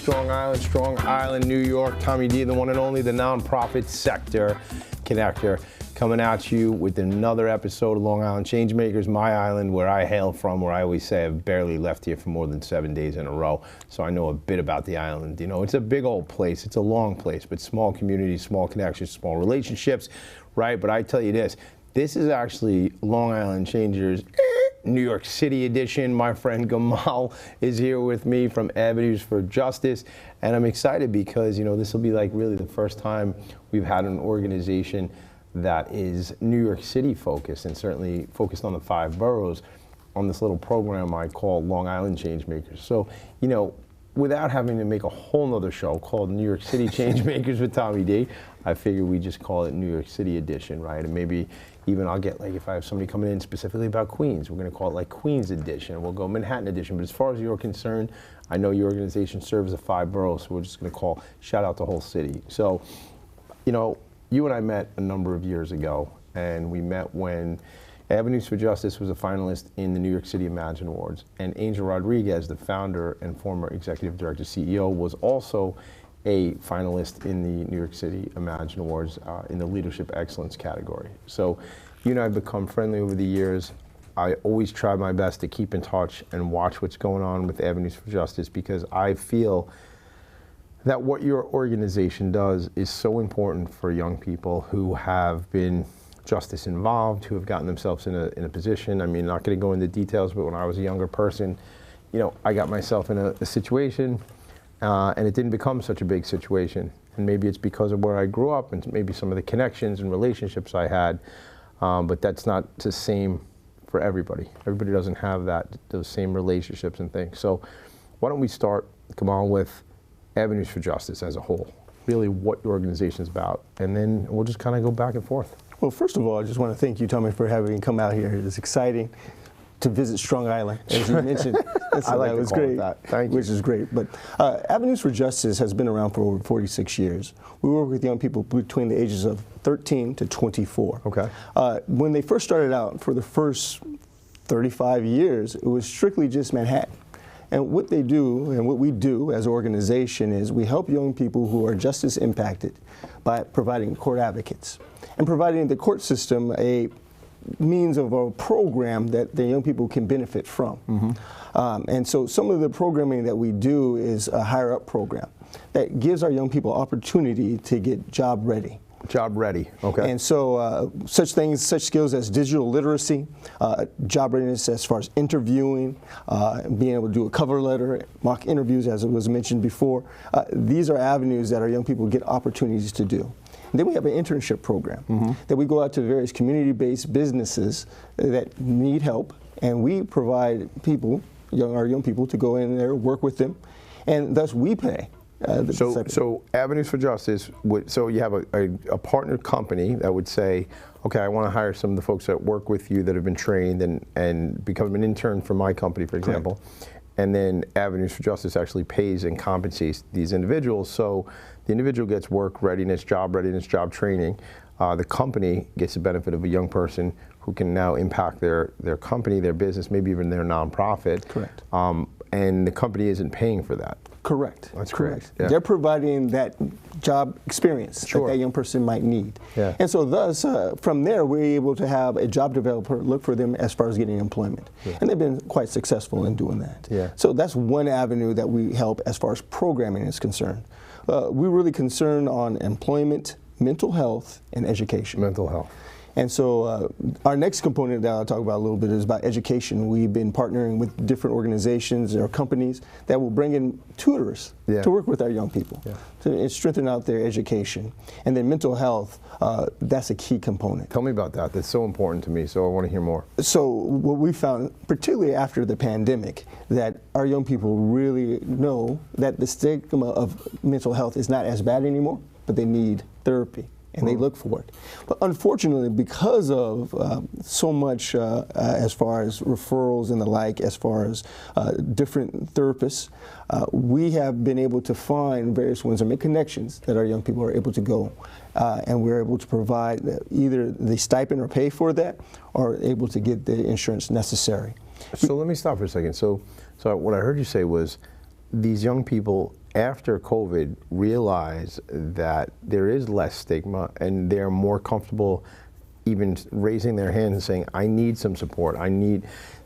Strong Island, New York. Tommy D, the one and only, the nonprofit sector connector, coming at you with another episode of Long Island Changemakers, my island, where I hail from, where I always say I've barely left here for more than 7 days in a row. So I know a bit about the island. You know, it's a big old place. It's a long place, but small communities, small connections, small relationships, right? But I tell you this is actually Long Island Changers New York City edition. My friend Gamal is here with me from Avenues for Justice, and I'm excited because, you know, this will be like really the first time we've had an organization that is New York City focused, and certainly focused on the 5 boroughs, on this little program I call Long Island Changemakers. So, you know, without having to make a whole nother show called New York City Changemakers with Tommy D, I figured we just call it New York City edition, right? And maybe even I'll get, like, if I have somebody coming in specifically about Queens, we're going to call it like Queens edition. We'll go Manhattan edition. But as far as you're concerned, I know your organization serves the 5 boroughs, so we're just going to call shout out the whole city. So, you know, you and I met a number of years ago, and we met when Avenues for Justice was a finalist in the New York City Imagine Awards, and Angel Rodriguez, the founder and former executive director CEO, was also a finalist in the New York City Imagine Awards in the Leadership Excellence category. So you and I have become friendly over the years. I always try my best to keep in touch and watch what's going on with Avenues for Justice, because I feel that what your organization does is so important for young people who have been justice involved, who have gotten themselves in a position. I mean, not going to go into details, but when I was a younger person, you know, I got myself in a situation, and it didn't become such a big situation. And maybe it's because of where I grew up and maybe some of the connections and relationships I had, but that's not the same for everybody. Everybody doesn't have those same relationships and things. So why don't we start, come on, with Avenues for Justice as a whole, really what your organization is about, and then we'll just kind of go back and forth. Well, first of all, I just want to thank you, Tommy, for having me come out here. It's exciting to visit Strong Island, as you mentioned. I like that to was call great, it that. Thank you. Which is great. But Avenues for Justice has been around for over 46 years. We work with young people between the ages of 13 to 24. Okay. When they first started out, for the first 35 years, it was strictly just Manhattan. And what they do, and what we do as an organization, is we help young people who are justice impacted by providing court advocates and providing the court system a means of a program that the young people can benefit from. Mm-hmm. And so some of the programming that we do is a higher up program that gives our young people opportunity to get job ready. Job ready, okay. And so such skills as digital literacy, job readiness as far as interviewing, being able to do a cover letter, mock interviews, as it was mentioned before. These are avenues that our young people get opportunities to do. And then we have an internship program that we go out to various community-based businesses that need help, and we provide people, our young people, to go in there, work with them, and thus we pay. So Avenues for Justice, so you have a partner company that would say, okay, I want to hire some of the folks that work with you that have been trained and become an intern for my company, for example. Correct. And then Avenues for Justice actually pays and compensates these individuals. So the individual gets work readiness, job training. The company gets the benefit of a young person who can now impact their company, their business, maybe even their nonprofit. Correct. And the company isn't paying for that. Correct. That's correct. Yeah. They're providing that job experience that young person might need. Yeah. And so thus, from there, we're able to have a job developer look for them as far as getting employment. Yeah. And they've been quite successful in doing that. Yeah. So that's one avenue that we help as far as programming is concerned. We're really concerned on employment, mental health, and education. Mental health. And so our next component that I'll talk about a little bit is about education. We've been partnering with different organizations or companies that will bring in tutors to work with our young people to strengthen out their education. And then mental health, that's a key component. Tell me about that. That's so important to me, so I want to hear more. So what we found, particularly after the pandemic, that our young people really know that the stigma of mental health is not as bad anymore, but they need therapy. And they look for it. But unfortunately, because of so much as far as referrals and the like, as far as different therapists, we have been able to find various ones or make connections that our young people are able to go. And we're able to provide either the stipend or pay for that, or able to get the insurance necessary. So let me stop for a second. So what I heard you say was these young people after COVID, realize that there is less stigma and they're more comfortable even raising their hand and saying, I need some support.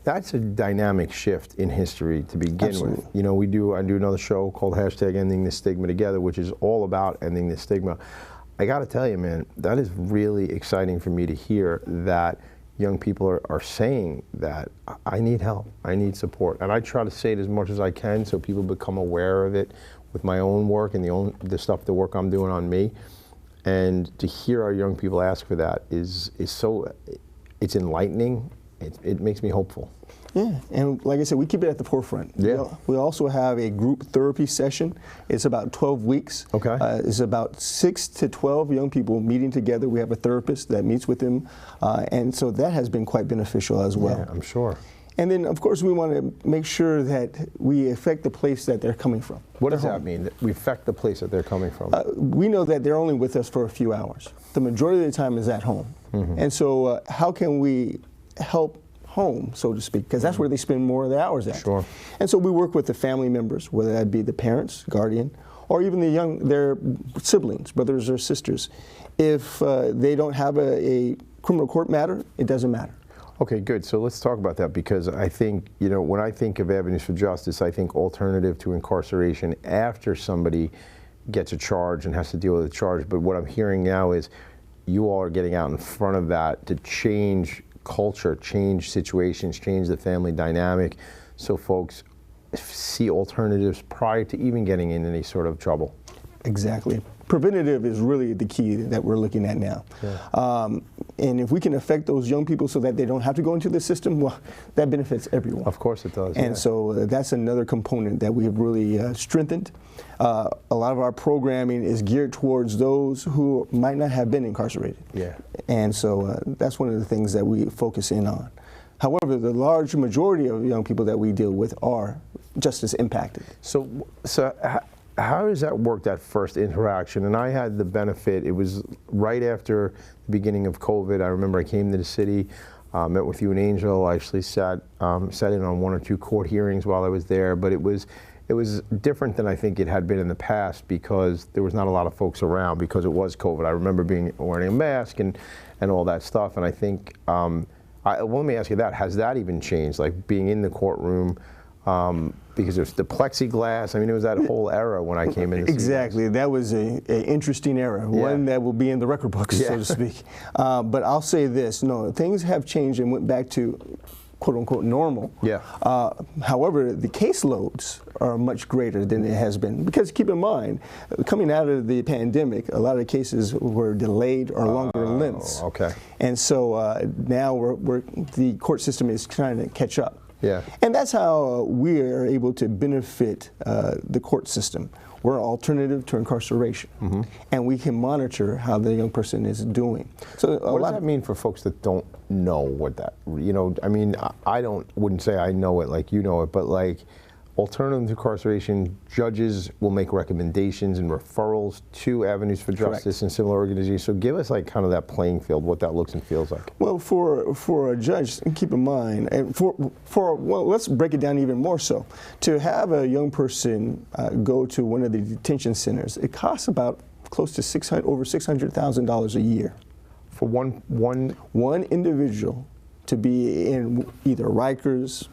That's a dynamic shift in history to begin Absolutely. with. You know, I do another show called #Ending the Stigma Together, which is all about ending the stigma. I gotta tell you, man, that is really exciting for me to hear that young people are saying that I need help, I need support. And I try to say it as much as I can so people become aware of it with my own work and the work I'm doing on me. And to hear our young people ask for that is so, it's enlightening. It makes me hopeful. Yeah, and like I said, we keep it at the forefront. Yeah. We also have a group therapy session. It's about 12 weeks. Okay. It's about 6 to 12 young people meeting together. We have a therapist that meets with them, and so that has been quite beneficial as well. Yeah, I'm sure. And then, of course, we want to make sure that we affect the place that they're coming from. What does that mean, that we affect the place that they're coming from? We know that they're only with us for a few hours. The majority of the time is at home. Mm-hmm. And so how can we help home, so to speak, because that's where they spend more of their hours at. Sure. And so we work with the family members, whether that be the parents, guardian, or even their siblings, brothers or sisters. If they don't have a criminal court matter, it doesn't matter. Okay, good. So let's talk about that, because I think, you know, when I think of avenues for justice, I think alternative to incarceration after somebody gets a charge and has to deal with a charge. But what I'm hearing now is you all are getting out in front of that to change culture, change situations, change the family dynamic, so folks see alternatives prior to even getting in any sort of trouble. Exactly. Preventative is really the key that we're looking at now. Yeah. And if we can affect those young people so that they don't have to go into the system, well, that benefits everyone. Of course it does. And so that's another component that we have really strengthened. A lot of our programming is geared towards those who might not have been incarcerated. Yeah. And so that's one of the things that we focus in on. However, the large majority of young people that we deal with are just as impacted. So how does that work, that first interaction? And I had the benefit, it was right after the beginning of COVID. I remember I came to the city, met with you and Angel. I actually sat in on 1 or 2 court hearings while I was there, but it was different than I think it had been in the past, because there was not a lot of folks around because it was COVID. I remember wearing a mask and all that stuff, and I think, let me ask you that, has that even changed, like being in the courtroom? Because there's the plexiglass. I mean, it was that whole era when I came in. Exactly. That was an interesting era, one that will be in the record books, so to speak. But I'll say this, no, things have changed and went back to quote unquote normal. Yeah. However, the caseloads are much greater than it has been, because keep in mind, coming out of the pandemic, a lot of cases were delayed or longer lengths. Okay. And so now the court system is trying to catch up. Yeah. And that's how we are able to benefit the court system. We're an alternative to incarceration, and we can monitor how the young person is doing. So what does that mean for folks that don't know what that, you know, I mean, I wouldn't say I know it like you know it, but like alternative to incarceration, judges will make recommendations and referrals to avenues for justice and similar organizations. So give us like kind of that playing field, what that looks and feels like. Well, for a judge, keep in mind, and well, let's break it down even more so. To have a young person go to one of the detention centers, it costs about close to over $600,000 a year. For one individual to be in either Rikers,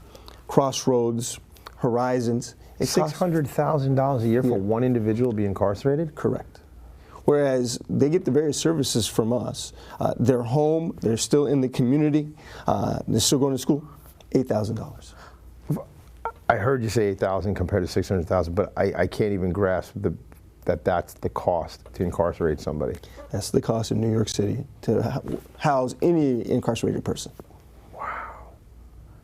Crossroads, Horizons. $600,000 a year for one individual to be incarcerated? Correct. Whereas they get the various services from us. They're home, they're still in the community, they're still going to school, $8,000. I heard you say $8,000 compared to $600,000, but I can't even grasp that's the cost to incarcerate somebody. That's the cost in New York City to house any incarcerated person. Wow.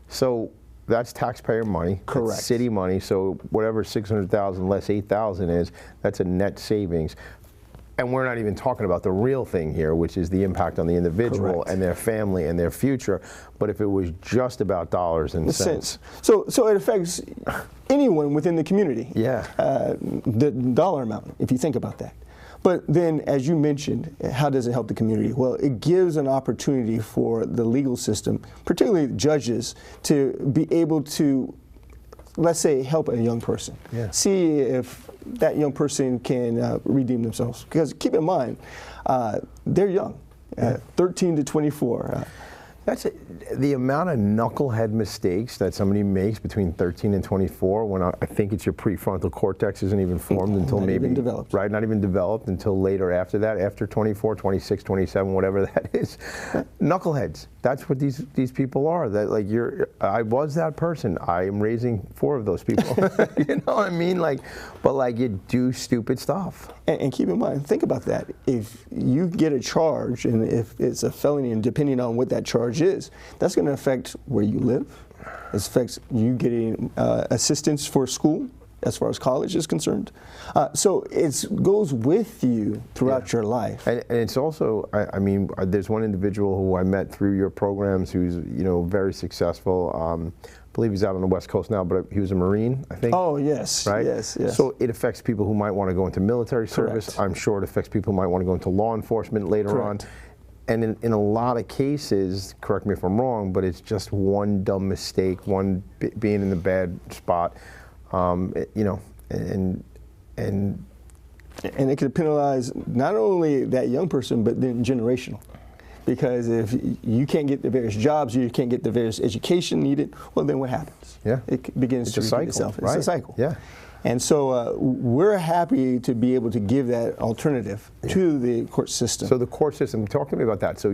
So that's taxpayer money. Correct. That's city money. So whatever 600,000 less 8,000 is, that's a net savings. And we're not even talking about the real thing here, which is the impact on the individual and their family and their future. But if it was just about dollars and cents. So it affects anyone within the community. Yeah. The dollar amount, if you think about that. But then, as you mentioned, how does it help the community? Well, it gives an opportunity for the legal system, particularly judges, to be able to, let's say, help a young person. Yeah. See if that young person can redeem themselves. Because keep in mind, they're young, 13 to 24. That's the amount of knucklehead mistakes that somebody makes between 13 and 24 when I think it's your prefrontal cortex isn't even formed until not maybe even developed. Right, not even developed until later after that, after 24, 26, 27, whatever that is. Knuckleheads. That's what these people are. That like I was that person. I am raising 4 of those people. You know what I mean? Like, but like you do stupid stuff. And keep in mind, think about that. If you get a charge, and if it's a felony, and depending on what that charge is, that's going to affect where you live. It affects you getting assistance for school, as far as college is concerned. So it goes with you throughout your life. And it's also, I mean, there's one individual who I met through your programs who's, you know, very successful. I believe he's out on the West Coast now, but he was a Marine, I think. Oh, yes. Right? Yes. So it affects people who might want to go into military service. Correct. I'm sure it affects people who might want to go into law enforcement later on. And in a lot of cases, correct me if I'm wrong, but it's just one dumb mistake, one being in the bad spot. You know, and it could penalize not only that young person, but then generational. Because if you can't get the various jobs, you can't get the various education needed, well, then what happens? Yeah. It begins to repeat itself. It's a cycle. Yeah. And so we're happy to be able to give that alternative to the court system. So the court system, talk to me about that. So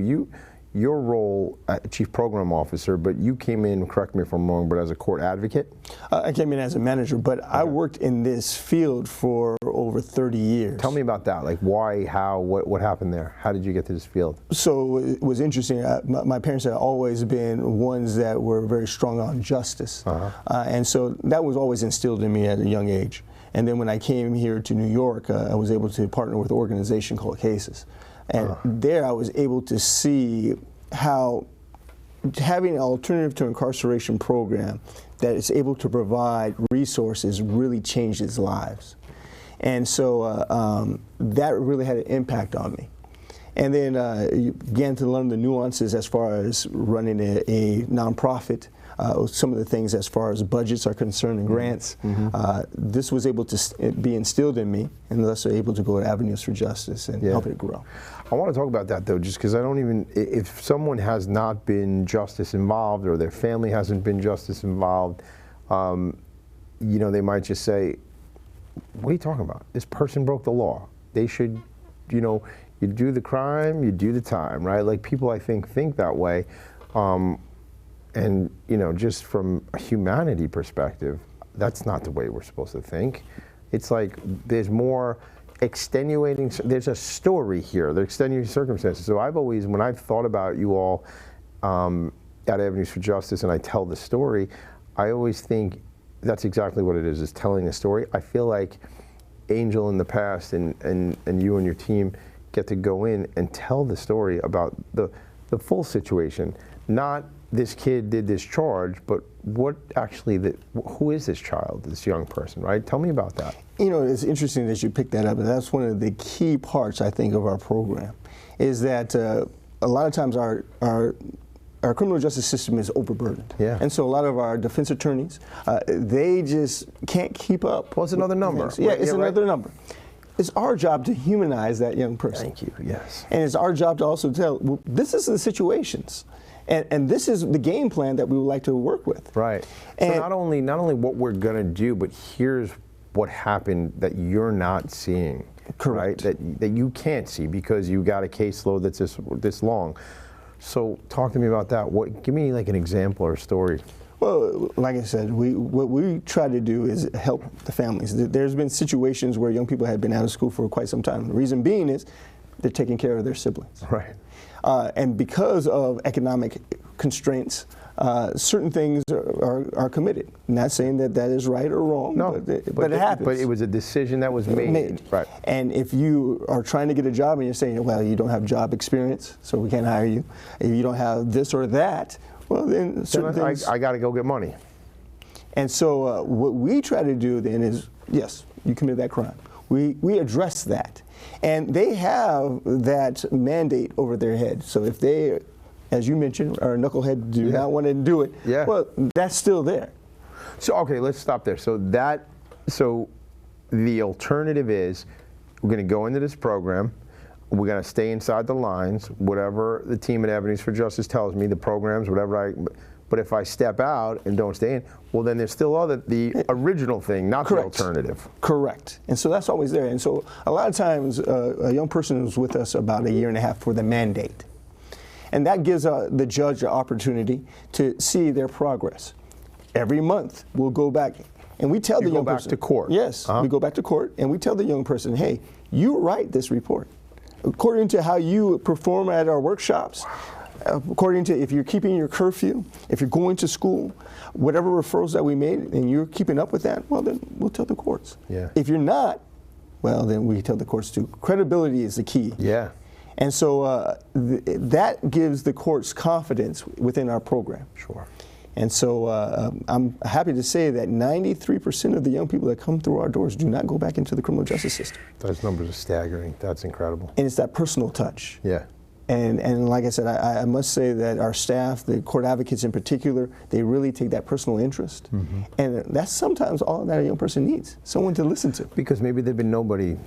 your role, Chief Program Officer, but you came in, correct me if I'm wrong, but as a court advocate? I came in as a manager, but I worked in this field for over 30 years. Tell me about that. Like why, how, what happened there? How did you get to this field? So it was interesting. My parents had always been ones that were very strong on justice. And so that was always instilled in me at a young age. And then when I came here to New York, I was able to partner with an organization called Cases. And there I was able to see how having an alternative to incarceration program that is able to provide resources really changes lives. And so that really had an impact on me. And then you began to learn the nuances as far as running a nonprofit, some of the things as far as budgets are concerned and grants. This was able to be instilled in me, and thus able to go to avenues for justice and help it grow. I want to talk about that though, just because I don't even, if someone has not been justice involved or their family hasn't been justice involved, you know, they might just say, what are you talking about? This person broke the law. They should, you know, you do the crime, you do the time, right? Like people, I think that way. And, you know, just from a humanity perspective, that's not the way we're supposed to think. It's like there's more extenuating, there's a story here, the extenuating circumstances. So I've always, when I've thought about you all at Avenues for Justice and I tell the story, I always think that's exactly what it is telling a story. I feel like Angel in the past and you and your team get to go in and tell the story about the full situation, not this kid did this charge, but what actually, who is this child, this young person, right? Tell me about that. You know, it's interesting that you picked that up, and that's one of the key parts, I think, of our program, is that a lot of times our criminal justice system is overburdened. And so a lot of our defense attorneys, they just can't keep up. Well, it's another number. Yeah, it's another number. It's our job to humanize that young person. Thank you, yes. And it's our job to also tell, well, this is the situations. And this is the game plan that we would like to work with. Right. And so not only what we're going to do, but here's what happened that you're not seeing. Correct. Right? That you can't see because you got a caseload that's this long. So talk to me about that. Give me like an example or a story. Well, like I said, what we try to do is help the families. There's been situations where young people have been out of school for quite some time. The reason being is they're taking care of their siblings. Right. And because of economic constraints, certain things are committed. Not saying that is right or wrong, but it happens. But it was a decision that was made. Right. And if you are trying to get a job and you're saying, well, you don't have job experience, so we can't hire you. If you don't have this or that, well, then certain things. I got to go get money. And so what we try to do then is, yes, you committed that crime. We address that. And they have that mandate over their head. So if they, as you mentioned, are a knucklehead, do not want to do it, well, that's still there. So, okay, let's stop there. So the alternative is we're going to go into this program. We're going to stay inside the lines, whatever the team at Avenues for Justice tells me, the programs, whatever but if I step out and don't stay in, well, then there's still the original thing, not Correct. the alternative. Correct. And so that's always there. And so a lot of times a young person is with us about a year and a half for the mandate. And that gives the judge the opportunity to see their progress. Every month we'll go back and we tell the young person. You go back to court. Yes, we go back to court and we tell the young person, hey, you write this report. According to how you perform at our workshops, according to if you're keeping your curfew, if you're going to school, whatever referrals that we made and you're keeping up with that, well, then we'll tell the courts. Yeah. If you're not, well, then we tell the courts too. Credibility is the key. Yeah. And so that gives the courts confidence within our program. Sure. And so I'm happy to say that 93% of the young people that come through our doors do not go back into the criminal justice system. Those numbers are staggering. That's incredible. And it's that personal touch. Yeah. And like I said, I must say that our staff, the court advocates in particular, they really take that personal interest. Mm-hmm. And that's sometimes all that a young person needs, someone to listen to. Because maybe there've been nobody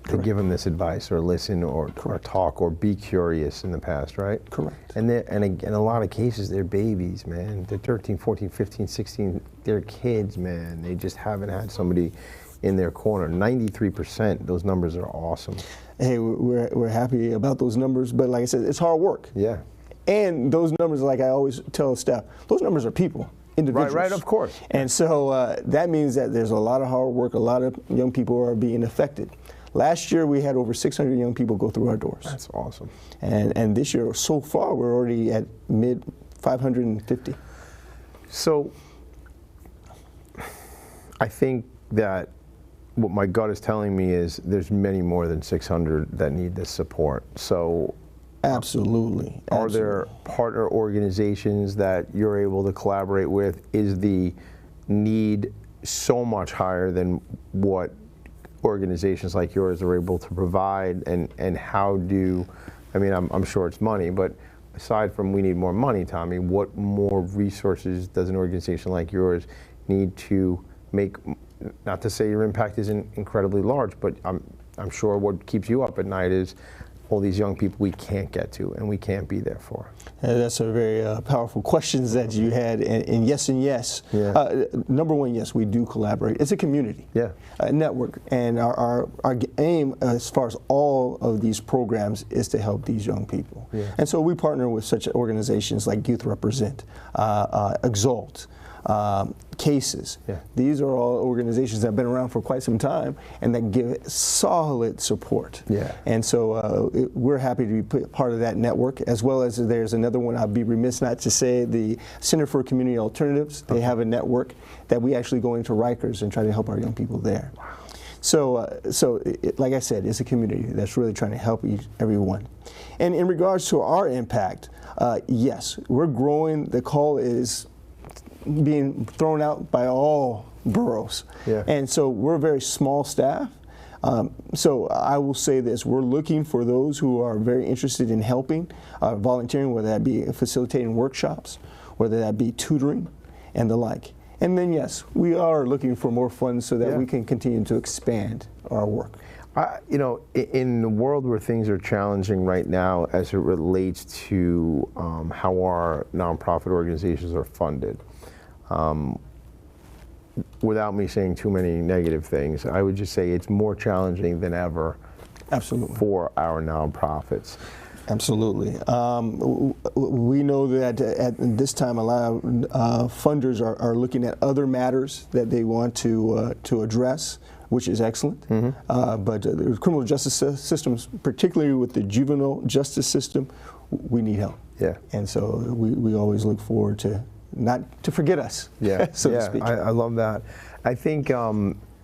to give them this advice or listen or talk or be curious in the past, right? Correct. And in a lot of cases, they're babies, man. They're 13, 14, 15, 16. They're kids, man. They just haven't had somebody in their corner. 93%, those numbers are awesome. Hey, we're happy about those numbers, but like I said, it's hard work. Yeah. And those numbers, like I always tell staff, those numbers are people, individuals. Right, of course. And so that means that there's a lot of hard work, a lot of young people are being affected. Last year, we had over 600 young people go through our doors. That's awesome. And this year, so far, we're already at mid 550. So I think that what my gut is telling me is there's many more than 600 that need this support. So absolutely. Are there partner organizations that you're able to collaborate with? Is the need so much higher than what organizations like yours are able to provide? And how do, I mean, I'm sure it's money, but aside from we need more money, Tommy, what more resources does an organization like yours need to make? Not to say your impact isn't incredibly large, but I'm sure what keeps you up at night is all these young people we can't get to and we can't be there for. That's a very powerful questions that you had, and yes and yes. Yeah. Number one, yes, we do collaborate. It's a community, a network, and our aim as far as all of these programs is to help these young people. Yeah. And so we partner with such organizations like Youth Represent, Exalt, Cases. Yeah. These are all organizations that have been around for quite some time and that give solid support. Yeah. And so we're happy to be part of that network, as well as there's another one I'd be remiss not to say, the Center for Community Alternatives. They have a network that we actually go into Rikers and try to help our young people there. Wow. So like I said, it's a community that's really trying to help everyone. And in regards to our impact, yes, we're growing. The call is being thrown out by all boroughs. Yeah. And so we're a very small staff. So I will say this, we're looking for those who are very interested in helping, volunteering, whether that be facilitating workshops, whether that be tutoring and the like. And then yes, we are looking for more funds so that we can continue to expand our work. You know, in the world where things are challenging right now as it relates to how our nonprofit organizations are funded, without me saying too many negative things, I would just say it's more challenging than ever. Absolutely. For our nonprofits. Absolutely. We know that at this time a lot of funders are looking at other matters that they want to address, which is excellent. Mm-hmm. But the criminal justice systems, particularly with the juvenile justice system, we need help. Yeah. And so we always look forward to not to forget us. Yeah. So to speak. I love that. I think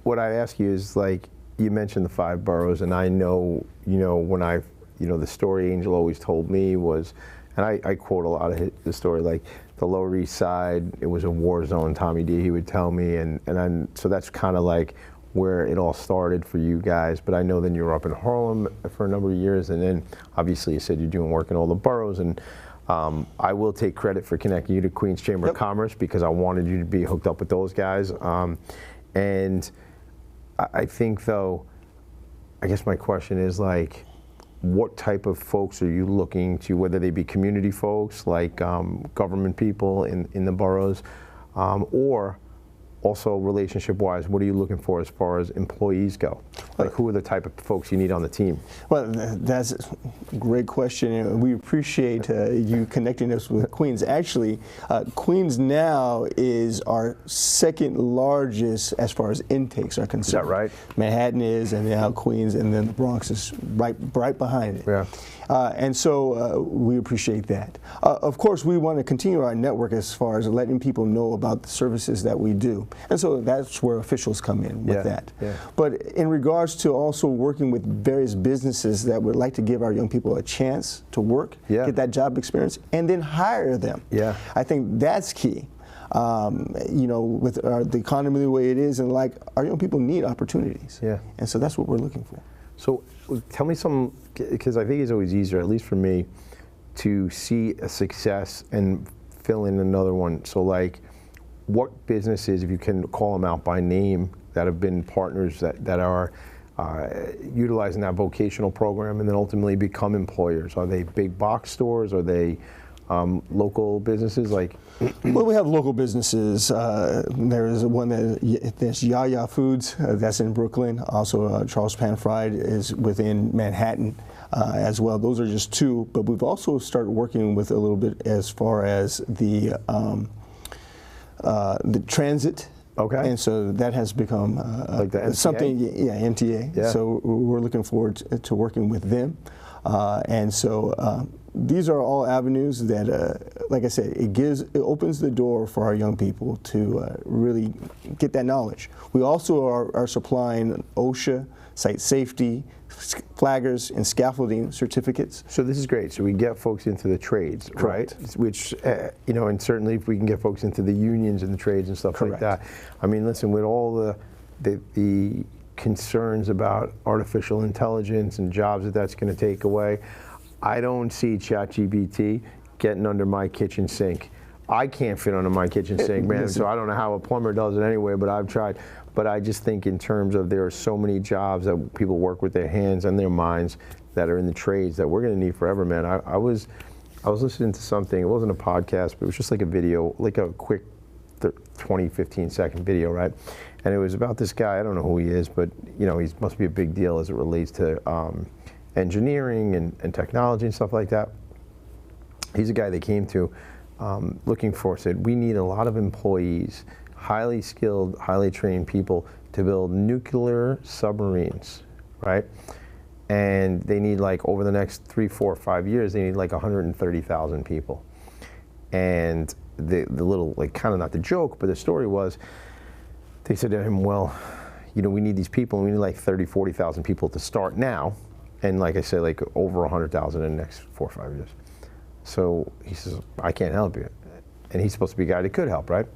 what I ask you is, like, you mentioned the 5 boroughs, and I know, when the story Angel always told me was, and I quote a lot of the story, like the Lower East Side, it was a war zone, Tommy D, he would tell me, and so that's kind of like where it all started for you guys. But I know then you were up in Harlem for a number of years, and then obviously you said you're doing work in all the boroughs, and I will take credit for connecting you to Queens Chamber of Commerce because I wanted you to be hooked up with those guys. And I think though, I guess my question is like, what type of folks are you looking to, whether they be community folks, like government people in the boroughs, or also relationship-wise, what are you looking for as far as employees go? Like, who are the type of folks you need on the team? Well, that's a great question, and we appreciate you connecting us with Queens. Actually, Queens now is our second largest as far as intakes are concerned. Is that right? Manhattan is, and now Queens, and then the Bronx is right behind it. Yeah. And so we appreciate that. Of course, we want to continue our network as far as letting people know about the services that we do. And so that's where officials come in with that. Yeah. But in regards to also working with various businesses that would like to give our young people a chance to work, get that job experience, and then hire them. Yeah. I think that's key. You know, with the economy the way it is, and like our young people need opportunities. Yeah. And so that's what we're looking for. So tell me some, because I think it's always easier, at least for me, to see a success and fill in another one. So like, what businesses, if you can call them out by name, that have been partners that are utilizing that vocational program and then ultimately become employers? Are they big box stores? Are they local businesses? Like, well, we have local businesses. There is one that's Yaya Foods, that's in Brooklyn. Also, Charles Pan Fried is within Manhattan as well. Those are just two, but we've also started working with a little bit as far as the transit. Okay. And so that has become like the MTA? something, MTA. Yeah. So we're looking forward to working with them. And so these are all avenues that, like I said, it opens the door for our young people to really get that knowledge. We also are supplying OSHA, site safety, flaggers, and scaffolding certificates. So this is great. So we get folks into the trades, Correct. right? Which, you know, and certainly if we can get folks into the unions and the trades and stuff like that. I mean, listen, with all the concerns about artificial intelligence and jobs that's going to take away, I don't see ChatGPT getting under my kitchen sink. I can't fit under my kitchen sink, man, so I don't know how a plumber does it anyway, but I've tried. But I just think in terms of there are so many jobs that people work with their hands and their minds that are in the trades that we're going to need forever, man. I was listening to something, it wasn't a podcast, but it was just like a video, like a quick 20, 15-second video, right? And it was about this guy, I don't know who he is, but you know, he must be a big deal as it relates to engineering and technology and stuff like that. He's a guy they came to looking for, said, we need a lot of employees, highly skilled, highly trained people to build nuclear submarines, right? And they need, like, over the next 3, 4, 5 years, they need like 130,000 people. And the little, like, kind of not the joke, but the story was, they said to him, well, you know, we need these people, and we need like 30, 40,000 people to start now. And like I said, like over 100,000 in the next 4 or 5 years. So he says, I can't help you. And he's supposed to be a guy that could help, right?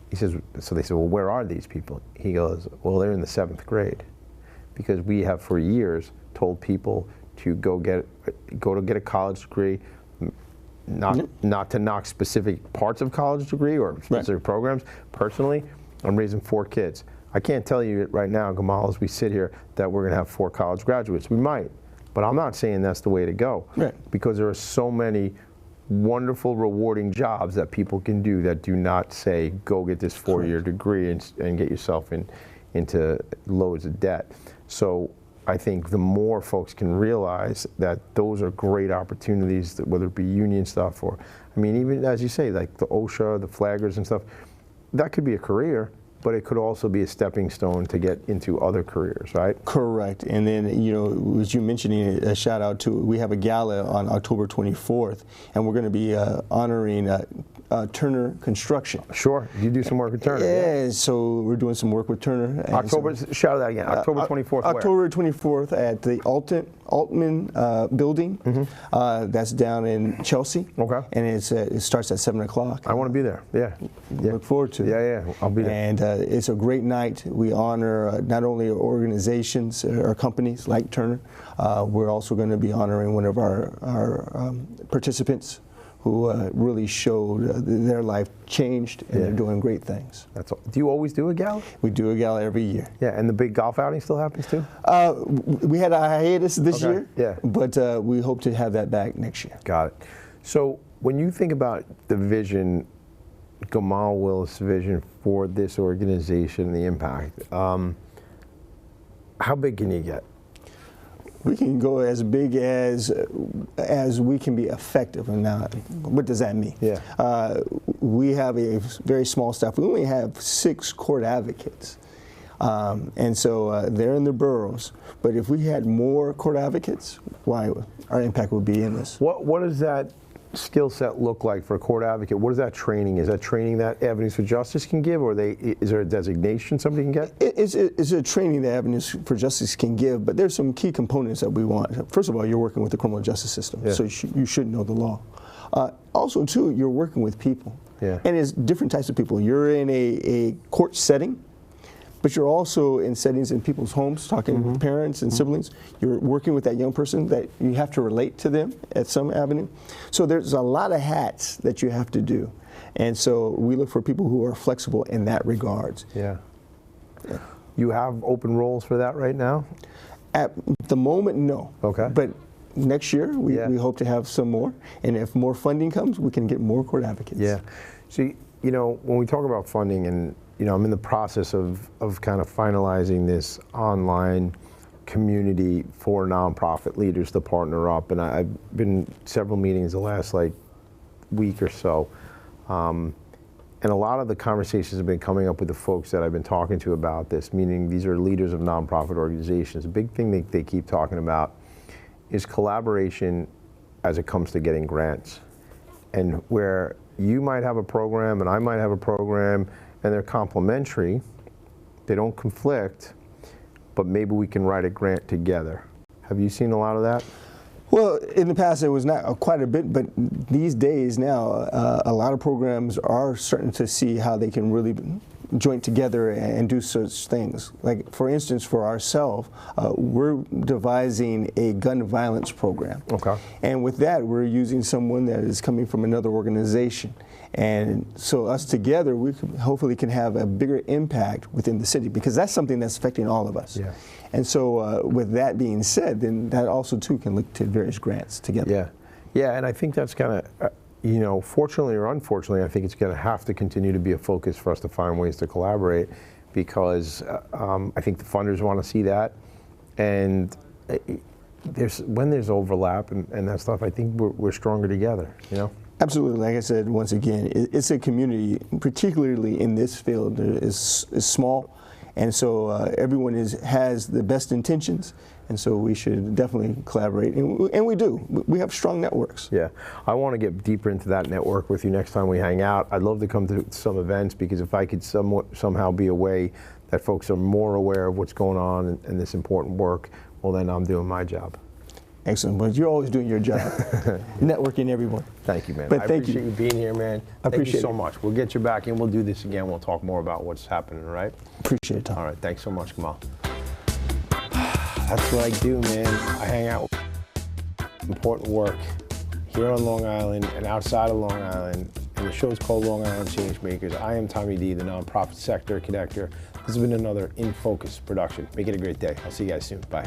He says, so they said, well, where are these people? He goes, well, they're in the 7th grade. Because we have for years told people to go to get a college degree, not to knock specific parts of college degree or specific programs. Personally, I'm raising 4 kids. I can't tell you right now, Gamal, as we sit here, that we're going to have 4 college graduates. We might, but I'm not saying that's the way to go. Right. Because there are so many wonderful, rewarding jobs that people can do that do not say, go get this 4-year degree and get yourself into loads of debt. So I think the more folks can realize that those are great opportunities, that whether it be union stuff or, I mean, even as you say, like the OSHA, the flaggers and stuff, that could be a career, but it could also be a stepping stone to get into other careers, right? Correct. And then, you know, as you mentioning, a shout out to, we have a gala on October 24th, and we're going to be honoring Turner Construction. Sure. You do some work with Turner. Yeah, so we're doing some work with Turner. October, so, shout that again. October 24th. October 24th at the Altman building. That's down in Chelsea. Okay. And it starts at 7 o'clock. I want to be there. Yeah. Look forward to it. Yeah, I'll be there. And it's a great night. We honor not only organizations or companies like Turner, we're also going to be honoring one of our participants who really showed their life changed, and they're doing great things. That's all. Do you always do a gala? We do a gala every year. Yeah, and the big golf outing still happens too? We had a hiatus this year, yeah, but we hope to have that back next year. Got it. So when you think about the vision, Gamal Willis' vision for this organization, the impact, how big can you get? We can go as big as we can be effective. And now, what does that mean? Yeah. We have a very small staff. We only have 6 court advocates. And so they're in the boroughs. But if we had more court advocates, why our impact would be endless. What does that skill set look like for a court advocate? What is that training? Is that training that Avenues for Justice can give, or is there a designation somebody can get? It's a training that Avenues for Justice can give, but there's some key components that we want. First of all, you're working with the criminal justice system, so you should know the law. Also, too, you're working with people, and it's different types of people. You're in a court setting, but you're also in settings in people's homes, talking to parents and siblings. You're working with that young person that you have to relate to them at some avenue. So there's a lot of hats that you have to do. And so we look for people who are flexible in that regards. Yeah. You have open roles for that right now? At the moment, no. Okay. But next year, we hope to have some more. And if more funding comes, we can get more court advocates. Yeah. See, you know, when we talk about funding, and you know, I'm in the process of kind of finalizing this online community for nonprofit leaders to partner up, and I've been several meetings the last like week or so, and a lot of the conversations have been coming up with the folks that I've been talking to about this, meaning these are leaders of nonprofit organizations. A big thing they keep talking about is collaboration as it comes to getting grants, and where you might have a program and I might have a program, and they're complementary, they don't conflict, but maybe we can write a grant together. Have you seen a lot of that? Well, in the past it was not quite a bit, but these days now, a lot of programs are starting to see how they can really join together and do such things. Like, for instance, for ourselves, we're devising a gun violence program. Okay. And with that, we're using someone that is coming from another organization. And so us together, we hopefully can have a bigger impact within the city, because that's something that's affecting all of us. Yeah. And so with that being said, then that also too can look to various grants together. Yeah. Yeah, and I think that's kind of, you know, fortunately or unfortunately, I think it's going to have to continue to be a focus for us to find ways to collaborate, because I think the funders want to see that. And when there's overlap and that stuff, I think we're stronger together, you know? Absolutely. Like I said, once again, it's a community, particularly in this field, is small. And so everyone has the best intentions, and so we should definitely collaborate, and we do. We have strong networks. Yeah, I want to get deeper into that network with you next time we hang out. I'd love to come to some events, because if I could somehow be a way that folks are more aware of what's going on in this important work, well, then I'm doing my job. Excellent, but you're always doing your job, networking everyone. Thank you, man. But I thank appreciate you being here, man. I appreciate you so much. We'll get you back in. We'll do this again. We'll talk more about what's happening, all right? Appreciate it, Tom. All right, thanks so much, Gamal. That's what I do, man. I hang out with important work here on Long Island and outside of Long Island, and the show's called Long Island Changemakers. I am Tommy D, the nonprofit sector connector. This has been another In Focus production. Make it a great day. I'll see you guys soon. Bye.